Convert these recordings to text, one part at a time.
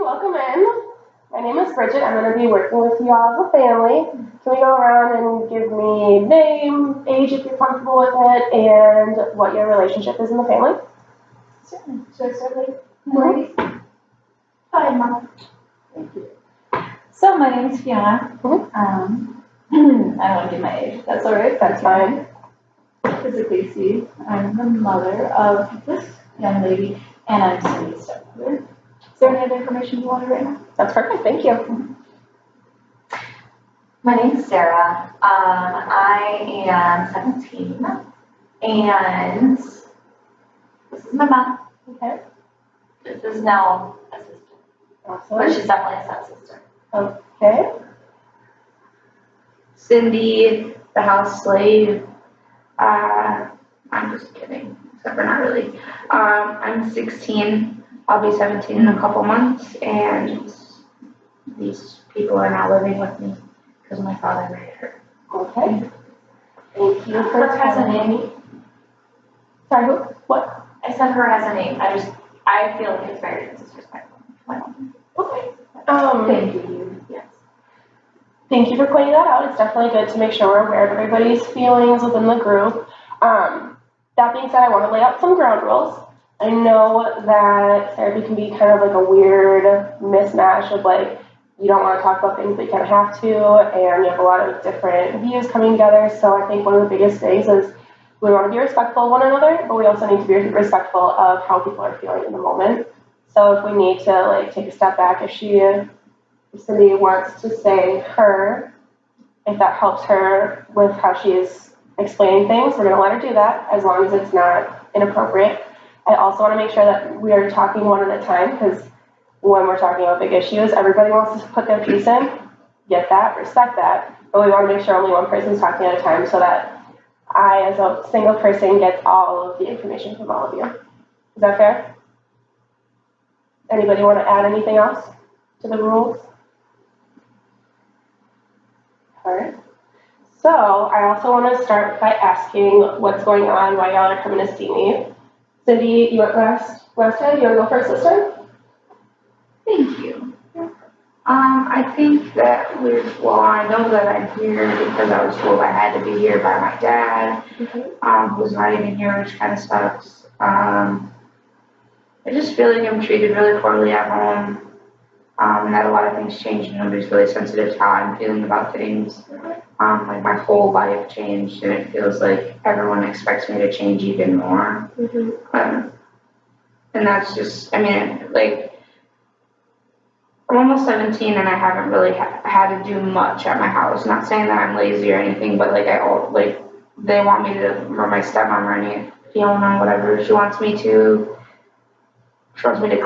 welcome in. My name is Bridget. I'm going to be working with you all as a family. Can we go around and give me name, age if you're comfortable with it, and what your relationship is in the family? Certainly. Should I start with ladies? Hi, Mom. Thank you. So my name is Fiona. I don't want to give my age. That's all right. That's fine. Physically see, I'm the mother of this young lady, and I'm Cindy's stepmother. Is there any other information you want right now? That's perfect. Thank you. My name is Sarah. I am 17, and this is my mom. Okay. This is now a sister, Awesome. but she's definitely a stepsister. Okay. Cindy, the house slave. I'm just kidding, except for not really. I'm 16. I'll be 17 in a couple months, and these people are now living with me because my father married her. Okay. Thank you for Her has a telling me. name. Sorry, who? What? I said her has a name. I feel like it's very disrespectful to my mom. Okay. Thank you. Yes. Thank you for pointing that out. It's definitely good to make sure we're aware of everybody's feelings within the group. That being said, I want to lay out some ground rules. I know that therapy can be kind of like a weird mismatch of like, you don't want to talk about things, but you kind of have to, and you have a lot of different views coming together. So I think one of the biggest things is we want to be respectful of one another, but we also need to be respectful of how people are feeling in the moment. So if we need to like take a step back, if Cindy wants to say her, if that helps her with how she is explaining things, we're going to let her do that as long as it's not inappropriate. I also want to make sure that we are talking one at a time, because when we're talking about big issues, everybody wants to put their piece in. Get that, respect that, but we want to make sure only one person is talking at a time so that I, as a single person, get all of the information from all of you. Is that fair? Anybody want to add anything else to the rules? All right. So I also want to start by asking what's going on, why y'all are coming to see me. Cindy, you went last time. You want to go first this time? Thank you. I think that I know that I'm here because I was told I had to be here by my dad, who's not even here, which kind of sucks. I just feel like I'm treated really poorly at home, and that a lot of things changed, and nobody's really sensitive to how I'm feeling about things. Like my whole life changed, and it feels like everyone expects me to change even more. And that's just, like, I'm almost 17 and I haven't really had to do much at my house. Not saying that I'm lazy or anything, but they want me to, or my stepmom or any Fiona, whatever, she wants me to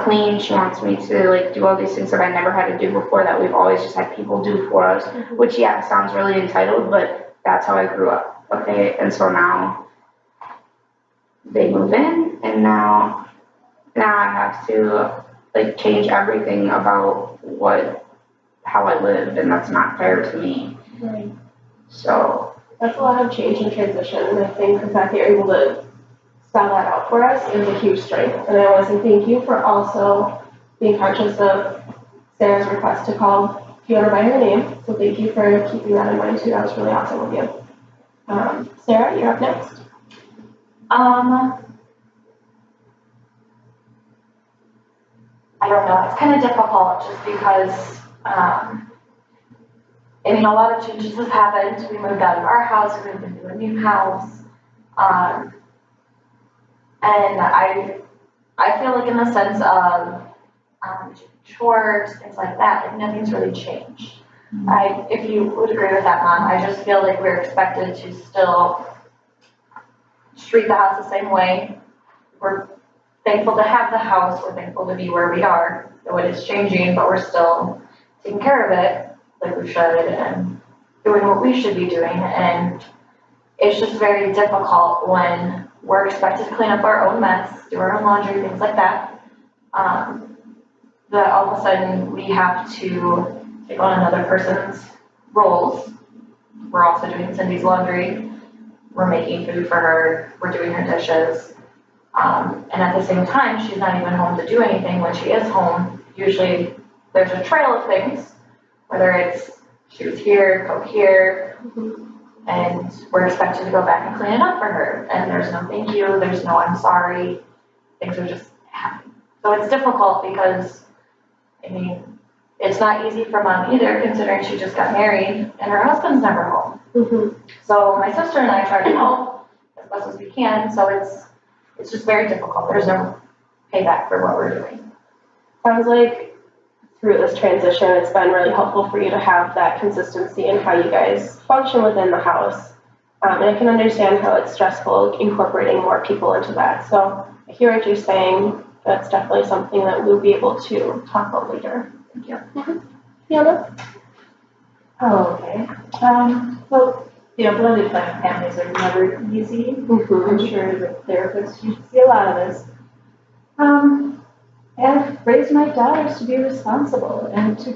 clean, she wants me to do all these things that I never had to do before that we've always just had people do for us, which yeah, sounds really entitled, but that's how I grew up, okay? And so now they move in, and now I have to change everything about how I live, and that's not fair to me. Right. So that's a lot of change and transition, and I think the fact that you're able to spell that out for us is a huge strength. And I want to say thank you for also being conscious of Sarah's request to call Fiona by her name. So thank you for keeping that in mind too. That was really awesome of you. Sarah, you're up next. I don't know. It's kind of difficult just because, a lot of changes have happened. We moved out of our house, we moved into a new house. And I feel like in the sense of chores, things like that, nothing's really changed. If you would agree with that, Mom, I just feel like we're expected to still treat the house the same way. We're thankful to have the house. We're thankful to be where we are. Though it is changing, but we're still taking care of it like we should and doing what we should be doing. And it's just very difficult when we're expected to clean up our own mess, do our own laundry, things like that. That all of a sudden we have to take on another person's roles. We're also doing Cindy's laundry. We're making food for her. We're doing her dishes. And at the same time, she's not even home to do anything. When she is home, usually there's a trail of things, whether it's shoes here, coat here, and we're expected to go back and clean it up for her. And there's no thank you, there's no I'm sorry, things are just happening. So it's difficult because, I mean, it's not easy for mom either, considering she just got married and her husband's never home. So my sister and I try to help as best as we can, so it's just very difficult. There's no payback for what we're doing. Sounds like through this transition, it's been really helpful for you to have that consistency in how you guys function within the house. And I can understand how it's stressful incorporating more people into that. So I hear what you're saying. That's definitely something that we'll be able to talk about later. Thank you. Fiona? Oh, okay. Well, blended families are never easy. I'm sure the therapists, you see a lot of this. I've raised my daughters to be responsible and to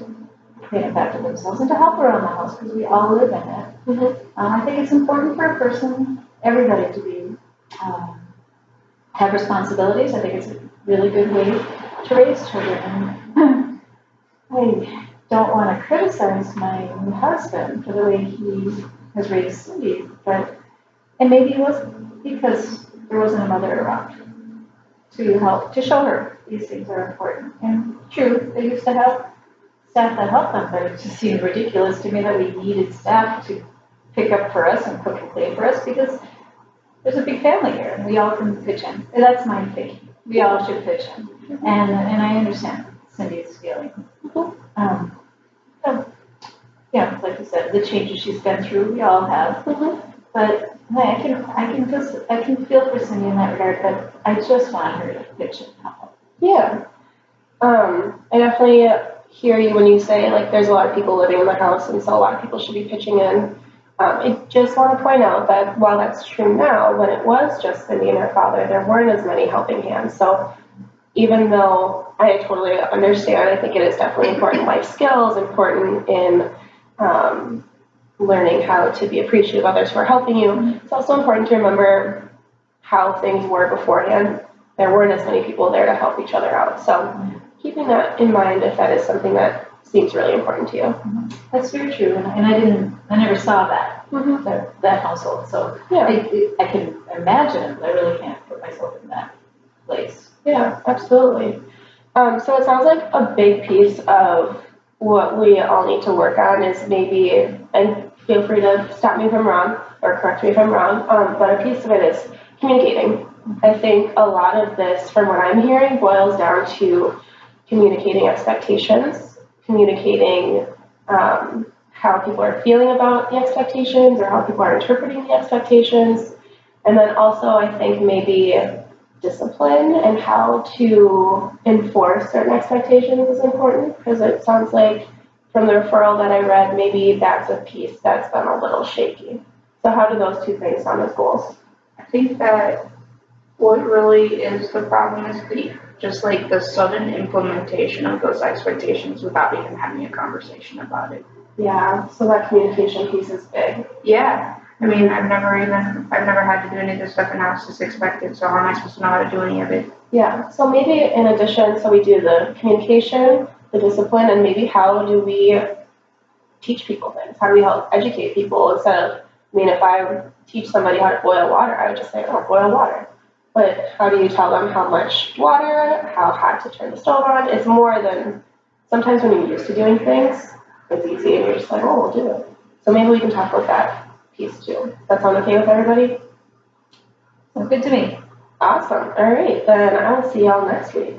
clean up after themselves and to help around the house because we all live in it. I think it's important for a person, everybody, to be have responsibilities. I think it's a really good way to raise children. And I don't want to criticize my new husband for the way he has raised Cindy, and maybe it was because there wasn't a mother around to help, to show her these things are important. And true, they used to have staff that helped them, but it just seemed ridiculous to me that we needed staff to pick up for us and cook and clean for us because there's a big family here and we all can pitch in. And that's my thinking. We all should pitch in. And I understand Cindy's feeling. So, yeah, like you said, the changes she's been through, we all have. But I can feel for Cindy in that regard, but I just want her to pitch in help. Yeah. I definitely hear you when you say, like, there's a lot of people living in the house, and so a lot of people should be pitching in. I just want to point out that while that's true now, when it was just Cindy and her father, there weren't as many helping hands. So even though I totally understand, I think it is definitely important life skills, important in learning how to be appreciative of others who are helping you. It's also important to remember how things were beforehand. There weren't as many people there to help each other out. So keeping that in mind if that is something that seems really important to you. That's very true, and I never saw that, that household. So Yeah. I can imagine, but I really can't put myself in that place. Yeah, absolutely. So it sounds like a big piece of what we all need to work on is maybe, and feel free to stop me if I'm wrong or correct me if I'm wrong, but a piece of it is communicating. I think a lot of this, from what I'm hearing, boils down to communicating expectations, communicating how people are feeling about the expectations or how people are interpreting the expectations. And then also I think maybe discipline and how to enforce certain expectations is important, because it sounds like from the referral that I read, maybe that's a piece that's been a little shaky. So how do those two things sound as goals? I think that what really is the problem is the sudden implementation of those expectations without even having a conversation about it. Yeah, so that communication piece is big. Yeah. I mean, I've never had to do any of this stuff and now it's just expected, so how am I supposed to know how to do any of it? Yeah, so maybe in addition, so we do the communication, the discipline, and maybe how do we teach people things? How do we help educate people instead of, if I teach somebody how to boil water, I would just say, oh, boil water. But how do you tell them how much water, how hot to turn the stove on? It's more than, sometimes when you're used to doing things, it's easy and you're just like, oh, we'll do it. So maybe we can talk about that piece too. Does that sound okay with everybody? Sounds good to me. Awesome. All right, then I will see y'all next week.